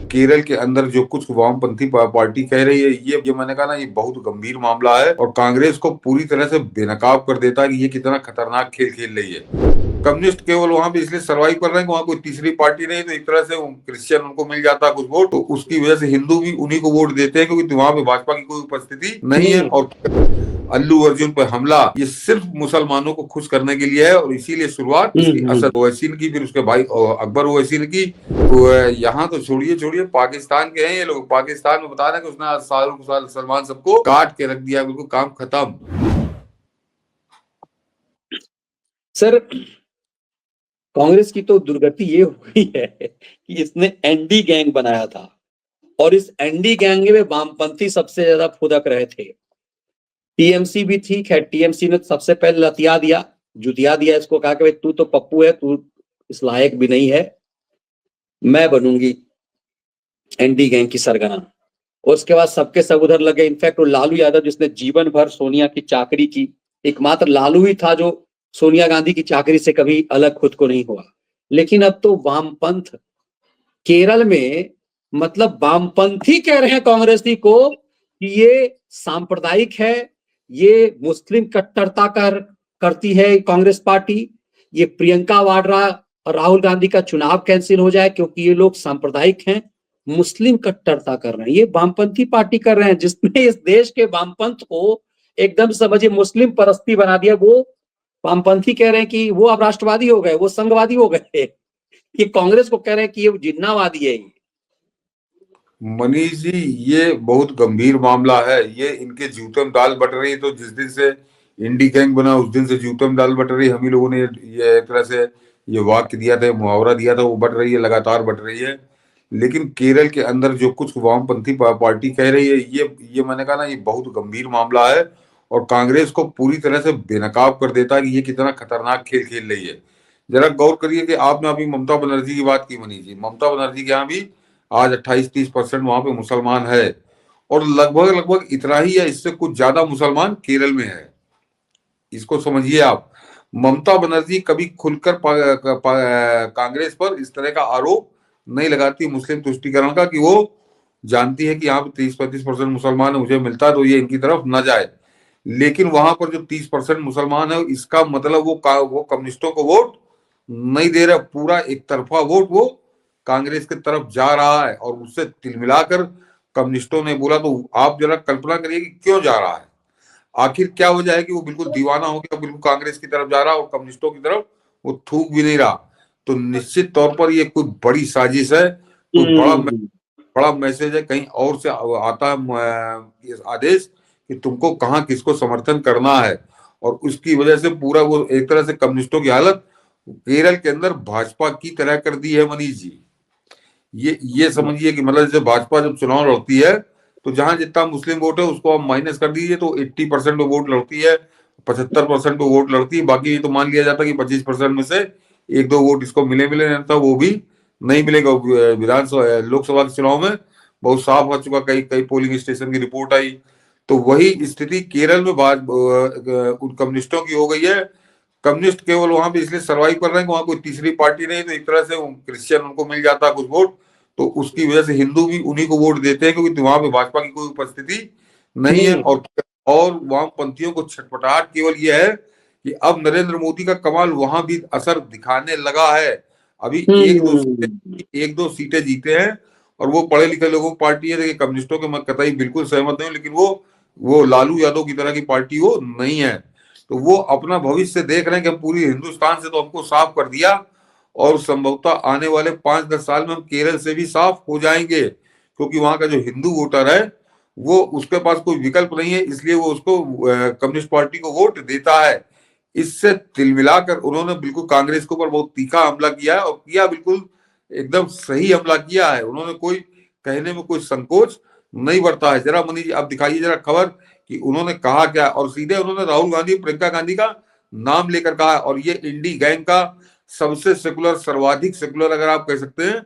केरल के अंदर जो कुछ वामपंथी पार्टी कह रही है, ये मैंने कहा ना, ये बहुत गंभीर मामला है और कांग्रेस को पूरी तरह से बेनकाब कर देता है कि ये कितना खतरनाक खेल खेल रही है। कम्युनिस्ट केवल वहां पे इसलिए सर्वाइव कर रहे हैं कि वहां कोई तीसरी पार्टी नहीं, तो एक तरह से क्रिश्चियन उनको मिल जाता है कुछ वोट, तो उसकी वजह से हिंदू भी उन्हीं को वोट देते हैं, क्योंकि वहां पे भाजपा की कोई उपस्थिति नहीं है। और अल्लू अर्जुन पर हमला ये सिर्फ मुसलमानों को खुश करने के लिए है, और इसीलिए शुरुआत इसकी असद ओवैसी ने की, फिर उसके भाई अकबर ओवैसी ने की। यहाँ तो छोड़िए पाकिस्तान के हैं ये लोग। पाकिस्तान में बता रहे हैं कि उसने शाहरुख सलमान सबको काट के रख दिया, बिल्कुल काम खत्म। सर, कांग्रेस की तो दुर्गति ये हो गई है कि इसने एनडी गैंग बनाया था और इस एनडी गैंग में वामपंथी सबसे ज्यादा फुदक रहे थे। टीएमसी भी थी, खैर टीएमसी ने सबसे पहले लतिया दिया, जुतिया दिया इसको, कहा कि भाई तू तो पप्पू है, तू इस लायक भी नहीं है, मैं बनूंगी एनडी गैंग की सरगना। और उसके बाद सबके सब उधर लगे। इनफैक्ट वो लालू यादव जिसने जीवन भर सोनिया की चाकरी की, एकमात्र लालू ही था जो सोनिया गांधी की चाकरी से कभी अलग खुद को नहीं हुआ। लेकिन अब तो वामपंथ केरल में, मतलब वामपंथी कह रहे हैं कांग्रेसी को कि ये सांप्रदायिक है, ये मुस्लिम कट्टरता करती है कांग्रेस पार्टी, ये प्रियंका वाड्रा और राहुल गांधी का चुनाव कैंसिल हो जाए क्योंकि ये लोग सांप्रदायिक हैं, मुस्लिम कट्टरता कर रहे हैं। ये वामपंथी पार्टी कर रहे हैं जिसने इस देश के वामपंथ को एकदम समझिए मुस्लिम परस्ती बना दिया। वो वामपंथी कह रहे हैं कि वो अब राष्ट्रवादी हो गए, वो संघवादी हो गए। ये कांग्रेस को कह रहे हैं कि ये जिन्नावादी है। मनीष जी, ये बहुत गंभीर मामला है। ये इनके जूते में दाल बट रही है। तो जिस दिन से इंडी गैंग बना उस दिन से जूते में दाल बट रही है। हम ही लोगों ने ये एक तरह से ये वाक्य दिया था, मुहावरा दिया था, वो बट रही है, लगातार बट रही है। लेकिन केरल के अंदर जो कुछ वामपंथी पार्टी कह रही है, ये मैंने कहा ना, ये बहुत गंभीर मामला है और कांग्रेस को पूरी तरह से बेनकाब कर देता है कि ये कितना खतरनाक खेल खेल रही है। जरा गौर करिए कि आपने अभी ममता बनर्जी की बात की मनीष जी। ममता बनर्जी के यहाँ भी आज 28-30% वहां पे मुसलमान है और लगभग लगभग इतना ही है, इससे कुछ ज्यादा मुसलमान केरल में है। इसको समझिए आप। ममता बनर्जी कभी खुलकर कांग्रेस पर इस तरह का आरोप नहीं लगाती मुस्लिम तुष्टीकरण का, कि वो जानती है कि यहाँ पे 30-35% मुसलमान है, मुझे मिलता है तो ये इनकी तरफ न जाए। लेकिन वहां पर जो 30% मुसलमान है, इसका मतलब वो कम्युनिस्टों को वोट नहीं दे रहा। पूरा एक तरफा वोट वो कांग्रेस की तरफ जा रहा है और उससे तिलमिलाकर कम्युनिस्टों ने बोला। तो आप जरा कल्पना करिए कि क्यों जा रहा है, आखिर क्या वजह है कि वो बिल्कुल दीवाना हो गया, बिल्कुल कांग्रेस की तरफ जा रहा है और कम्युनिस्टों की तरफ वो थूक भी नहीं रहा। तो निश्चित तौर पर ये कोई बड़ी साजिश है, कोई बड़ा मैसेज है, कहीं और से आता है ये आदेश कि तुमको कहाँ किसको समर्थन करना है। और उसकी वजह से पूरा वो एक तरह से कम्युनिस्टों की हालत केरल के अंदर भाजपा की तरह कर दी है मनीष जी। ये समझिए कि मतलब जैसे भाजपा जब चुनाव लड़ती है तो जहां जितना मुस्लिम वोट है उसको आप माइनस कर दीजिए तो 80% पे वोट लड़ती है, 75% पे वोट लड़ती है। बाकी ये तो मान लिया जाता है कि 25% में से एक दो वोट इसको मिले नहीं था, वो भी नहीं मिलेगा। विधानसभा लोकसभा के चुनाव में बहुत साफ हो चुका, कई कई पोलिंग स्टेशन की रिपोर्ट आई। तो वही स्थिति केरल में उन कम्युनिस्टों की हो गई है। कम्युनिस्ट केवल वहां पे इसलिए सर्वाइव कर रहे हैं कि वहां कोई तीसरी पार्टी नहीं, तो एक तरह से क्रिश्चियन उनको मिल जाता है कुछ वोट, तो उसकी वजह से हिंदू भी उन्हीं को वोट देते हैं, क्योंकि वहां पे भाजपा की कोई उपस्थिति नहीं है। और वामपंथियों को छटपटाहट केवल यह है कि अब नरेंद्र मोदी का कमाल वहां भी असर दिखाने लगा है। अभी एक दो सीटें जीते हैं और वो पढ़े लिखे लोगों की पार्टी है। देखिए, कम्युनिस्टों के मैं कतई बिल्कुल सहमत नहीं हूं, लेकिन वो लालू यादव की तरह की पार्टी वो नहीं है। तो वो अपना भविष्य देख रहे हैं कि हम पूरी हिंदुस्तान से तो हमको साफ कर दिया और संभवतः आने वाले 5-10 साल में हम केरल से भी साफ हो जाएंगे, क्योंकि वहां का जो हिंदू वोटर है वो उसके पास कोई विकल्प नहीं है, इसलिए वो उसको कम्युनिस्ट पार्टी को वोट देता है। इससे तिलमिलाकर उन्होंने बिल्कुल कांग्रेस के ऊपर बहुत तीखा हमला किया है और किया बिल्कुल एकदम सही हमला किया है। उन्होंने कोई कहने में कोई संकोच नहीं बरता है। जरा मनीष जी आप दिखाइए जरा खबर कि उन्होंने कहा क्या, और सीधे उन्होंने राहुल गांधी प्रियंका गांधी का नाम लेकर कहा। और ये इंडी गैंग का सबसे सेकुलर, सर्वाधिक सेकुलर अगर आप कह सकते हैं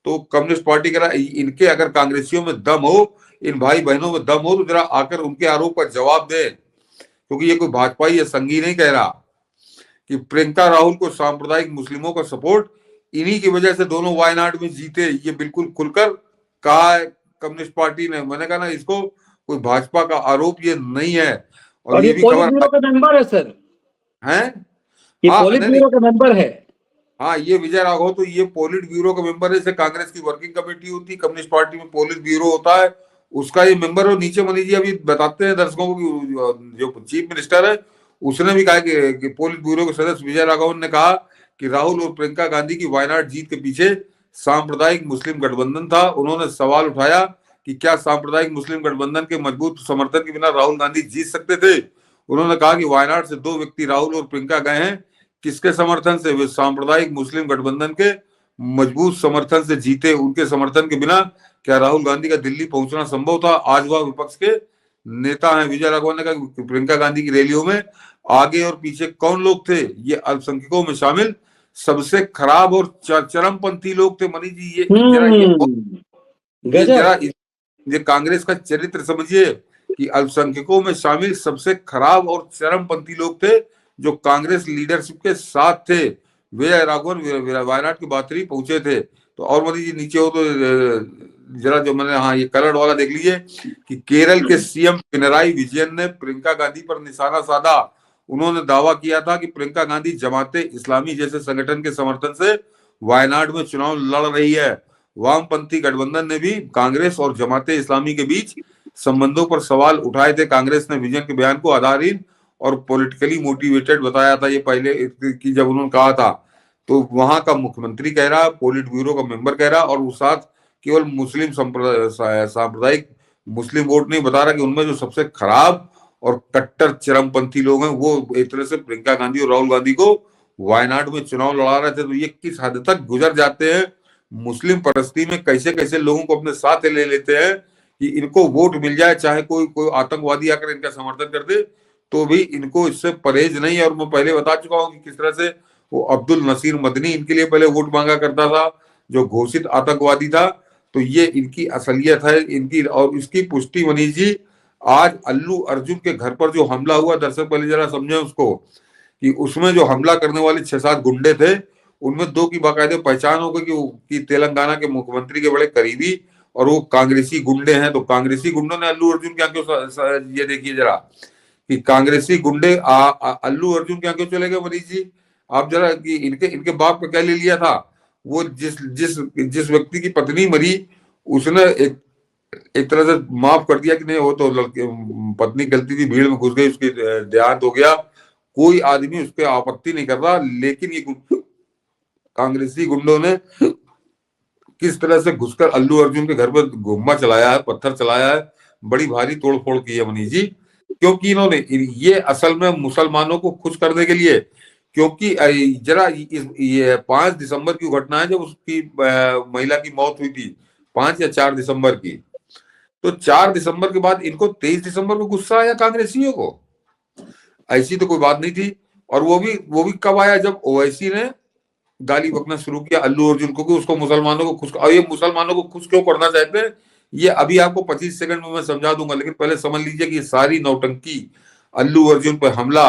तो कम्युनिस्ट पार्टी का इनके अगर कांग्रेसियों में दम हो, इन भाई बहनों में दम हो, तो जरा आकर उनके आरोप का जवाब दे, क्योंकि ये कोई भाजपाई या संघी नहीं कह रहा कि प्रियंका राहुल को सांप्रदायिक मुस्लिमों का सपोर्ट इन्हीं की वजह से दोनों वायनाड में जीते। ये बिल्कुल खुलकर कहा है कम्युनिस्ट पार्टी ने। मैंने कहा ना, इसको कोई भाजपा का आरोप ये नहीं है। और और ये ये भी पोलिट खबर ब्यूरो का मेंबर है सर, है। ये हाँ पोलिट नहीं नहीं, ब्यूरो का मेंबर है। हाँ ये विजय राघव तो ये पोलिट ब्यूरो का मेंबर है। जैसे कांग्रेस की वर्किंग कमेटी होती है, कम्युनिस्ट पार्टी में पोलिट ब्यूरो होता है, उसका ये मेंबर। और नीचे मनीष जी अभी बताते हैं दर्शकों को कि जो चीफ मिनिस्टर है उसने भी कहा कि पोलिट ब्यूरो के सदस्य विजय राघवन ने कहा कि राहुल और प्रियंका गांधी की वायनाड जीत के पीछे सांप्रदायिक मुस्लिम गठबंधन था। उन्होंने सवाल उठाया कि क्या सांप्रदायिक मुस्लिम गठबंधन के मजबूत समर्थन के बिना राहुल गांधी जीत सकते थे। उन्होंने कहा कि वायनाड से 2 व्यक्ति राहुल और प्रियंका गए हैं, किसके समर्थन से? वे सांप्रदायिक मुस्लिम गठबंधन के मजबूत समर्थन से जीते। उनके समर्थन के बिना क्या राहुल गांधी का दिल्ली पहुंचना संभव था? आज वह विपक्ष के नेता हैं। विजय राघवन ने कहा कि प्रियंका गांधी की रैलियों में आगे और पीछे कौन लोग थे? ये अल्पसंख्यकों में शामिल सबसे खराब और चरमपंथी लोग थे। मनीष जी ये जरा गजब। ये कांग्रेस का चरित्र समझिए कि अल्पसंख्यकों में शामिल सबसे खराब और चरमपंथी लोग थे जो कांग्रेस लीडरशिप के साथ थे। विजय राघवन वायनाड की बातरी पहुंचे थे। तो और मोदी जी नीचे हो तो जरा जो मैंने, हाँ ये कलर वाला देख लीजिए कि केरल के सीएम पिनराई विजयन ने प्रियंका गांधी पर निशाना साधा। उन्होंने दावा किया था कि प्रियंका गांधी जमाते इस्लामी जैसे संगठन के समर्थन से वायनाड में चुनाव लड़ रही है। वामपंथी गठबंधन ने भी कांग्रेस और जमाते इस्लामी के बीच संबंधों पर सवाल उठाए थे। कांग्रेस ने विजयन के बयान को आधारहीन और पॉलिटिकली मोटिवेटेड बताया था। ये पहले की जब उन्होंने कहा था तो वहां का मुख्यमंत्री कह रहा, पोलिट ब्यूरो का मेंबर कह रहा, और उस साथ केवल मुस्लिम सांप्रदायिक मुस्लिम वोट नहीं बता रहा कि उनमें जो सबसे खराब और कट्टर चरमपंथी लोग हैं वो एक तरह से प्रियंका गांधी और राहुल गांधी को वायनाड में चुनाव लड़ा रहे थे। तो ये किस हद तक गुजर जाते हैं, मुस्लिम परस्ती में कैसे कैसे लोगों को अपने साथ ले लेते हैं कि इनको वोट मिल जाए, चाहे कोई कोई आतंकवादी आकर इनका समर्थन कर दे तो भी इनको इससे परहेज नहीं है। और मैं पहले बता चुका हूं कि किस तरह से वो अब्दुल नसीर मदनी इनके लिए पहले वोट मांगा करता था, जो घोषित आतंकवादी था। तो ये इनकी असलियत है इनकी। और इसकी पुष्टि मनीष जी आज अल्लू अर्जुन के घर पर जो हमला हुआ, दर्शक पहले जरा समझे उसको, कि उसमें जो हमला करने वाले 6-7 गुंडे थे उनमें 2 की बाकायदे पहचान हो गई कि तेलंगाना के मुख्यमंत्री के बड़े करीबी और वो कांग्रेसी गुंडे हैं। तो कांग्रेसी गुंडों ने अल्लू अर्जुन के आगे, ये देखिए जरा कि कांग्रेसी गुंडे अल्लू अर्जुन के आगे चले गए। मनीष जी आप जरा कि इनके इनके बाप का क्या ले लिया था। वो जिस जिस जिस व्यक्ति की पत्नी मरी उसने एक तरह से माफ कर दिया कि नहीं वो तो लड़के पत्नी गलती थी, भीड़ में घुस गई, उसकी देहांत हो गया, कोई आदमी उस पर आपत्ति नहीं कर रहा। लेकिन ये कांग्रेसी गुंडों ने किस तरह से घुसकर अल्लू अर्जुन के घर पर गोम्मा चलाया है, पत्थर चलाया है, बड़ी भारी तोड़फोड़ की है मनीष जी। क्योंकि इन्होंने ये असल में मुसलमानों को खुश करने के लिए, क्योंकि जरा ये 5 दिसंबर की घटना है जब उसकी महिला की मौत हुई थी, 5 या 4 दिसंबर की। तो 4 दिसंबर के बाद इनको 23 दिसंबर को गुस्सा आया कांग्रेसियों को। ऐसी तो कोई बात नहीं थी। और वो भी कब आया जब ओवैसी ने गाली बकना शुरू किया अल्लू अर्जुन को कि उसको मुसलमानों को खुश, और ये मुसलमानों को खुश क्यों करना चाहते हैं ये अभी आपको 25 सेकंड में मैं समझा दूंगा। लेकिन पहले समझ लीजिए कि ये सारी नौटंकी, अल्लू अर्जुन पर हमला,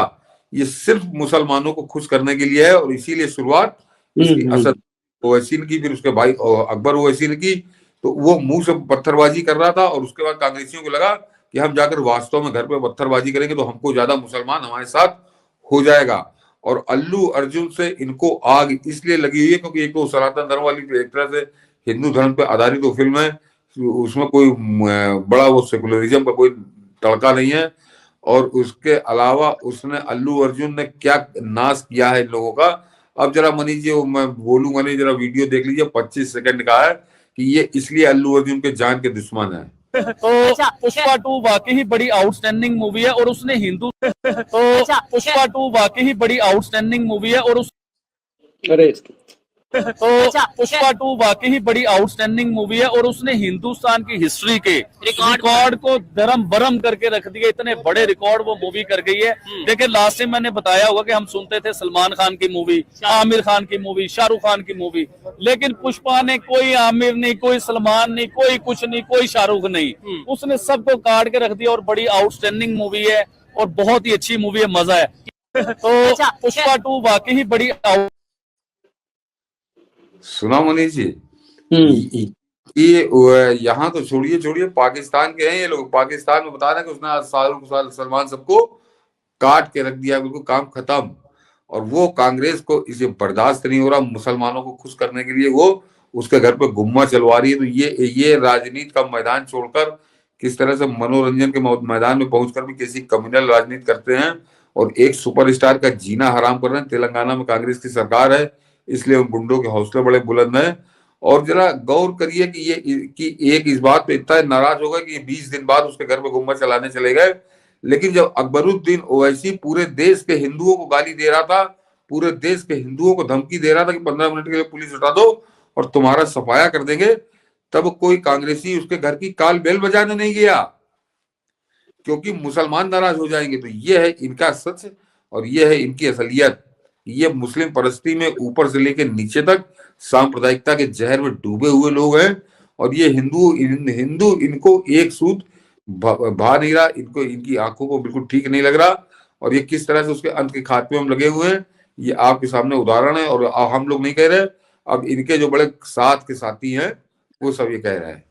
ये सिर्फ मुसलमानों को खुश करने के लिए है। और इसीलिए शुरुआत इसकी असद ओवैसी ने की, फिर उसके भाई अकबर ओवैसी ने की। तो वो मुंह से पत्थरबाजी कर रहा था और उसके बाद कांग्रेसियों को लगा कि हम जाकर वास्तव में घर पे पत्थरबाजी करेंगे तो हमको ज्यादा मुसलमान हमारे साथ हो जाएगा। और अल्लू अर्जुन से इनको आग इसलिए लगी हुई है क्योंकि एक तो सनातन धर्म वाली एक तरह से हिंदू धर्म पे आधारित वो फिल्म है, उसमें कोई बड़ा वो सेकुलरिज्म का कोई तड़का नहीं है। और उसके अलावा उसने अल्लू अर्जुन ने क्या नाश किया है इन लोगों का। अब जरा मनीष जी मैं बोलूंगा नहीं, जरा वीडियो देख लीजिए, 25 सेकंड का है कि ये इसलिए अल्लू अर्जुन के जान के दुश्मन है। तो पुष्पा 2 वाकई ही बड़ी आउटस्टैंडिंग मूवी है और उसने हिंदू तो पुष्पा 2 वाकई ही बड़ी आउटस्टैंडिंग मूवी है और उस अरे तो पुष्पा 2 वाकई ही बड़ी आउटस्टैंडिंग मूवी है और उसने हिंदुस्तान की हिस्ट्री के रिकॉर्ड को धर्म बरम करके रख दिया। इतने बड़े रिकॉर्ड वो मूवी कर गई है। देखिए लास्ट टाइम मैंने बताया होगा कि हम सुनते थे सलमान खान की मूवी, आमिर खान की मूवी, शाहरुख खान की मूवी, लेकिन पुष्पा ने कोई आमिर नहीं, कोई सलमान नहीं, कोई कुछ नहीं, कोई शाहरुख नहीं, उसने सबको काट के रख दिया और बड़ी आउटस्टैंडिंग मूवी है और बहुत ही अच्छी मूवी है, मजा है। तो पुष्पा 2 वाकई ही बड़ी सुना मनीष जी, कि यहाँ तो छोड़िए छोड़िए, पाकिस्तान के हैं ये लोग, पाकिस्तान में बता रहे हैं कि उसने शाहरुख सलमान सबको काट के रख दिया, बिल्कुल काम खत्म। और वो कांग्रेस को इसे बर्दाश्त नहीं हो रहा, मुसलमानों को खुश करने के लिए वो उसके घर पे गुम्मा चलवा रही है। तो ये राजनीति का मैदान छोड़कर किस तरह से मनोरंजन के मैदान में पहुंचकर भी किसी कम्युनल राजनीति करते हैं और एक सुपरस्टार का जीना हराम कर रहे हैं। तेलंगाना में कांग्रेस की सरकार है, इसलिए उन गुंडों के हौसले बड़े बुलंद हैं। और जरा गौर करिए कि एक इस बात पे इतना नाराज हो गए कि 20 दिन बाद उसके घर पे गुम्मा चलाने चले गए। लेकिन जब अकबरुद्दीन ओवैसी पूरे देश के हिंदुओं को गाली दे रहा था, पूरे देश के हिंदुओं को धमकी दे रहा था कि 15 मिनट के लिए पुलिस हटा दो और तुम्हारा सफाया कर देंगे, तब कोई कांग्रेसी उसके घर की काल बेल बजाने नहीं गया, क्योंकि मुसलमान नाराज हो जाएंगे। तो ये है इनका सच और ये है इनकी असलियत। ये मुस्लिम परस्ती में ऊपर से लेकर नीचे तक सांप्रदायिकता के जहर में डूबे हुए लोग हैं। और ये हिंदू इनको एक सूत भा नहीं रहा, इनको इनकी आंखों को बिल्कुल ठीक नहीं लग रहा। और ये किस तरह से उसके अंत के खात्मे में लगे हुए हैं, ये आपके सामने उदाहरण है। और हम लोग नहीं कह रहे, अब इनके जो बड़े साथ के साथी हैं वो सब ये कह रहे हैं।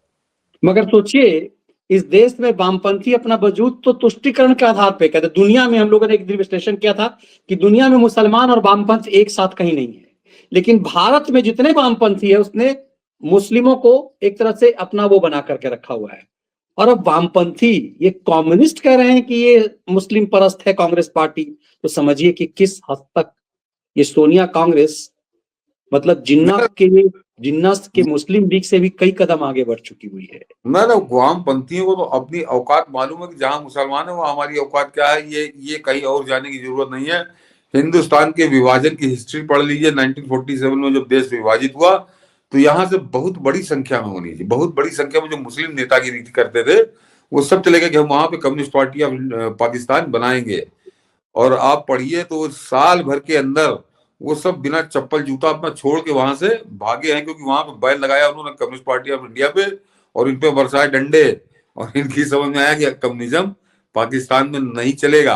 मगर सोचिए, इस देश में वामपंथी अपना वजूद तो तुष्टिकरण के आधार पे कहते। दुनिया में हम लोगों ने एक दिन विश्लेषण किया था कि दुनिया में मुसलमान और वामपंथ एक साथ कहीं नहीं है, लेकिन भारत में जितने वामपंथी है उसने मुस्लिमों को एक तरह से अपना वो बना करके रखा हुआ है। और अब वामपंथी ये कम्युनिस्ट कह रहे हैं कि ये मुस्लिम परस्त है कांग्रेस पार्टी, तो समझिए कि किस हद तक ये सोनिया कांग्रेस मतलब जिन्ना के मुस्लिम लीग से भी कई कदम आगे बढ़ चुकी हुई है। ना वामपंथियों को तो अपनी औकात मालूम है कि जहां मुसलमान है वहां हमारी औकात क्या है। ये कहीं और जाने की जरूरत नहीं है। हिंदुस्तान के विभाजन की हिस्ट्री पढ़ लीजिए। 1947 में जब देश विभाजित हुआ तो यहाँ से बहुत बड़ी संख्या में होनी थी, बहुत बड़ी संख्या में जो मुस्लिम नेतागिरी करते थे वो सब चले गए कि हम वहां पे कम्युनिस्ट पार्टी ऑफ पाकिस्तान बनाएंगे। और आप पढ़िए तो साल भर के अंदर वो सब बिना चप्पल जूता अपना छोड़ के वहां से भागे हैं, क्योंकि वहां पे बैन लगाया उन्होंने कम्युनिस्ट पार्टी ऑफ इंडिया पे और इन पे बरसाए डंडे। और इनकी समझ में आया कि कम्युनिज्म पाकिस्तान में नहीं चलेगा।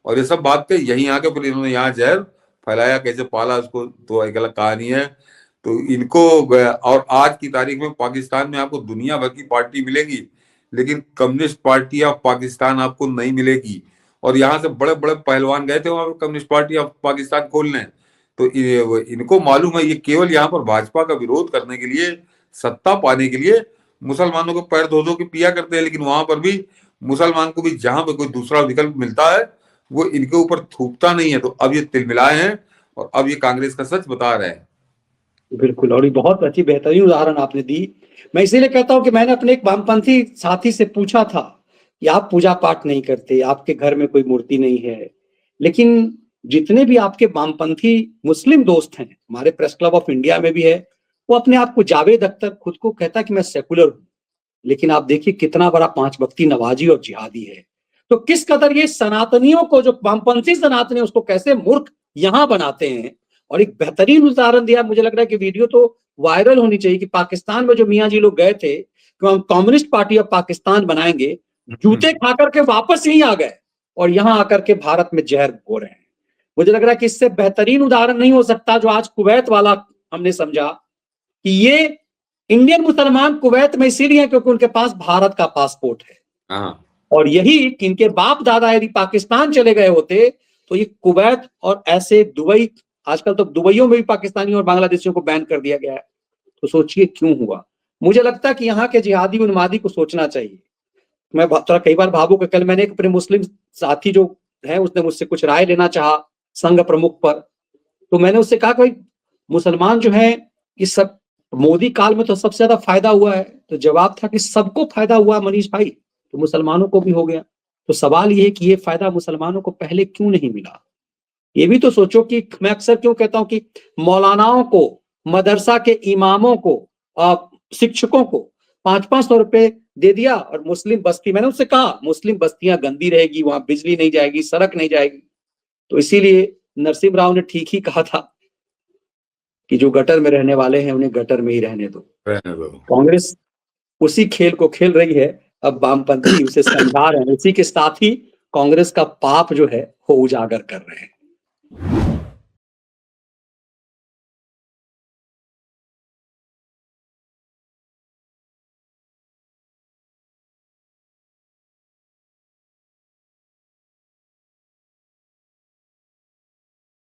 और ये सब बात पे यहीं आके फिर इन्होंने यहाँ जहर फैलाया, कैसे पाला उसको तो एक अलग कहानी है। तो इनको और आज की तारीख में पाकिस्तान में आपको दुनिया भर की पार्टी मिलेगी, लेकिन कम्युनिस्ट पार्टी ऑफ पाकिस्तान आपको नहीं मिलेगी। और यहाँ से बड़े बड़े पहलवान गए थे वहां पे कम्युनिस्ट पार्टी ऑफ पाकिस्तान खोलने। तो इनको मालूम है ये केवल यहाँ पर भाजपा का विरोध करने के लिए, सत्ता पाने के लिए मुसलमानों को पैर धो धो के पिया करते हैं। लेकिन वहां पर भी मुसलमान को भी जहां पर कोई दूसरा विकल्प मिलता है वो इनके ऊपर थूकता नहीं है। तो अब ये तिलमिलाए हैं और अब ये कांग्रेस का सच बता रहे हैं। बिल्कुल, और ये बहुत अच्छी बेहतरीन उदाहरण आपने दी। मैं इसीलिए कहता हूं कि मैंने अपने एक वामपंथी साथी से पूछा था कि आप पूजा पाठ नहीं करते, आपके घर में कोई मूर्ति नहीं है, लेकिन जितने भी आपके वामपंथी मुस्लिम दोस्त हैं, हमारे प्रेस क्लब ऑफ इंडिया में भी है, वो अपने आप को जावेद अख्तर खुद को कहता है कि मैं सेकुलर हूं, लेकिन आप देखिए कितना बड़ा पांच वक्ती नवाजी और जिहादी है। तो किस कदर ये सनातनियों को, जो वामपंथी सनातनी है, उसको कैसे मूर्ख यहां बनाते हैं। और एक बेहतरीन उदाहरण दिया, मुझे लग रहा है कि वीडियो तो वायरल होनी चाहिए कि पाकिस्तान में जो मियाँ जी लोग गए थे कि हम कम्युनिस्ट पार्टी ऑफ पाकिस्तान बनाएंगे, जूते खा करके वापस यहीं आ गए और यहां आकर के भारत में जहर घोल रहे हैं। मुझे लग रहा है कि इससे बेहतरीन उदाहरण नहीं हो सकता जो आज कुवैत वाला हमने समझा कि ये इंडियन मुसलमान कुवैत में इसीलिए क्योंकि उनके पास भारत का पासपोर्ट है। और यही कि इनके बाप दादा यदि पाकिस्तान चले गए होते तो ये कुवैत और ऐसे दुबई, आजकल तो दुबईयों में भी पाकिस्तानी और बांग्लादेशियों को बैन कर दिया गया है। तो सोचिए क्यों हुआ। मुझे लगता है कि यहाँ के जिहादी उन्मादी को सोचना चाहिए। मैं थोड़ा कई बार भावुक, कल मैंने एक अपने मुस्लिम साथी जो है उसने मुझसे कुछ राय लेना चाहा संघ प्रमुख पर, तो मैंने उससे कहा कि भाई मुसलमान जो है इस सब मोदी काल में तो सबसे ज्यादा फायदा हुआ है। तो जवाब था कि सबको फायदा हुआ मनीष भाई, तो मुसलमानों को भी हो गया। तो सवाल ये है कि ये फायदा मुसलमानों को पहले क्यों नहीं मिला। ये भी तो सोचो कि मैं अक्सर क्यों कहता हूं कि मौलानाओं को, मदरसा के इमामों को, शिक्षकों को 500-500 रुपए दे दिया और मुस्लिम बस्ती, मैंने उससे कहा मुस्लिम बस्तियां गंदी रहेगी, वहां बिजली नहीं जाएगी, सड़क नहीं जाएगी। तो इसीलिए नरसिम्हा राव ने ठीक ही कहा था कि जो गटर में रहने वाले हैं उन्हें गटर में ही रहने दो। कांग्रेस उसी खेल को खेल रही है। अब वामपंथी उसे समझा रहे हैं, उसी के साथ ही कांग्रेस का पाप जो है वो उजागर कर रहे हैं।